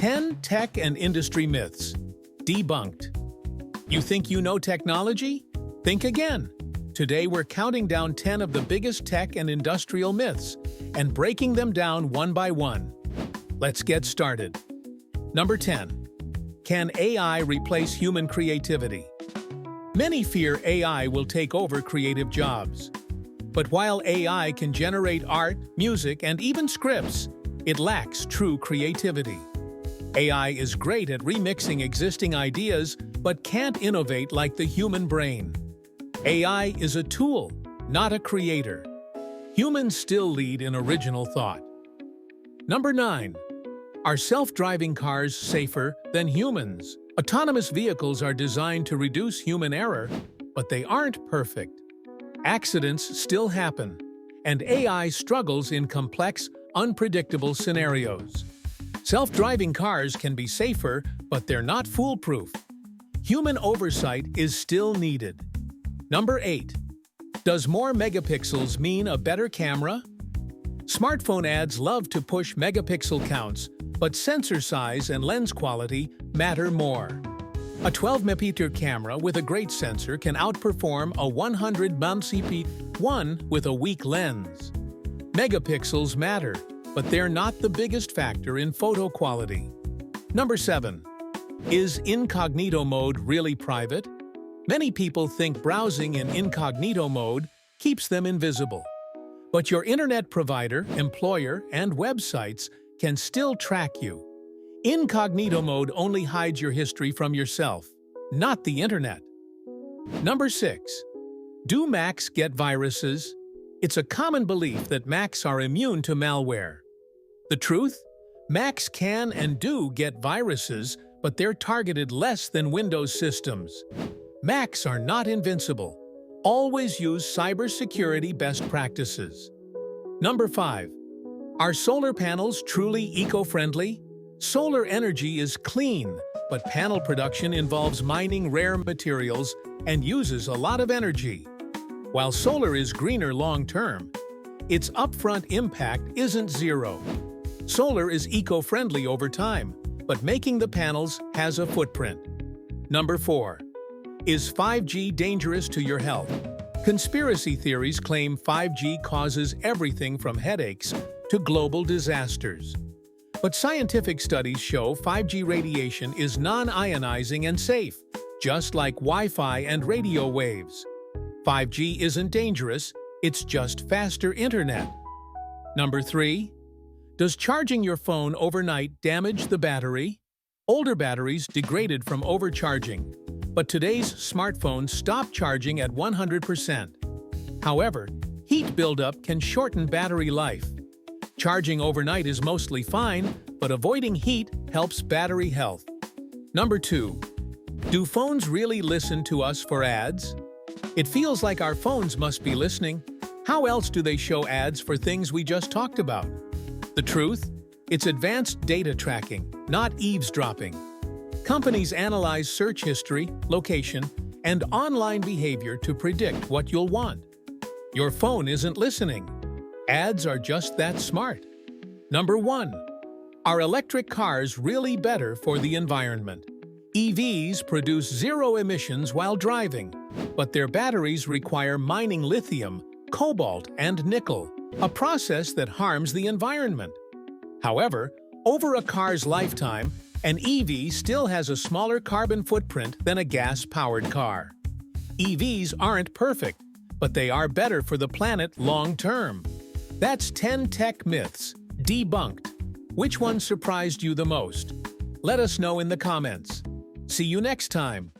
10 Tech and Industry Myths. Debunked. You think you know technology? Think again. Today we're counting down 10 of the biggest tech and industrial myths and breaking them down one by one. Let's get started. Number 10. Can AI replace human creativity? Many fear AI will take over creative jobs. But while AI can generate art, music, and even scripts, it lacks true creativity. AI is great at remixing existing ideas, but can't innovate like the human brain. AI is a tool, not a creator. Humans still lead in original thought. Number 9. Are self-driving cars safer than humans? Autonomous vehicles are designed to reduce human error, but they aren't perfect. Accidents still happen, and AI struggles in complex, unpredictable scenarios. Self-driving cars can be safer, but they're not foolproof. Human oversight is still needed. Number 8. Does more megapixels mean a better camera? Smartphone ads love to push megapixel counts, but sensor size and lens quality matter more. A 12-megapixel camera with a great sensor can outperform a 100-megapixel one with a weak lens. Megapixels matter, but they're not the biggest factor in photo quality. Number 7. Is incognito mode really private? Many people think browsing in incognito mode keeps them invisible. But your internet provider, employer, and websites can still track you. Incognito mode only hides your history from yourself, not the internet. Number 6. Do Macs get viruses? It's a common belief that Macs are immune to malware. The truth? Macs can and do get viruses, but they're targeted less than Windows systems. Macs are not invincible. Always use cybersecurity best practices. Number 5. Are solar panels truly eco-friendly? Solar energy is clean, but panel production involves mining rare materials and uses a lot of energy. While solar is greener long-term, its upfront impact isn't zero. Solar is eco-friendly over time, but making the panels has a footprint. Number 4. Is 5G dangerous to your health? Conspiracy theories claim 5G causes everything from headaches to global disasters. But scientific studies show 5G radiation is non-ionizing and safe, just like Wi-Fi and radio waves. 5G isn't dangerous, it's just faster internet. Number 3. Does charging your phone overnight damage the battery? Older batteries degraded from overcharging, but today's smartphones stop charging at 100%. However, heat buildup can shorten battery life. Charging overnight is mostly fine, but avoiding heat helps battery health. Number 2. Do phones really listen to us for ads? It feels like our phones must be listening. How else do they show ads for things we just talked about? The truth? It's advanced data tracking, not eavesdropping. Companies analyze search history, location, and online behavior to predict what you'll want. Your phone isn't listening. Ads are just that smart. Number 1. Are electric cars really better for the environment? EVs produce zero emissions while driving, but their batteries require mining lithium, cobalt, and nickel, a process that harms the environment. However, over a car's lifetime, an EV still has a smaller carbon footprint than a gas-powered car. EVs aren't perfect, but they are better for the planet long-term. That's 10 tech myths, debunked. Which one surprised you the most? Let us know in the comments. See you next time.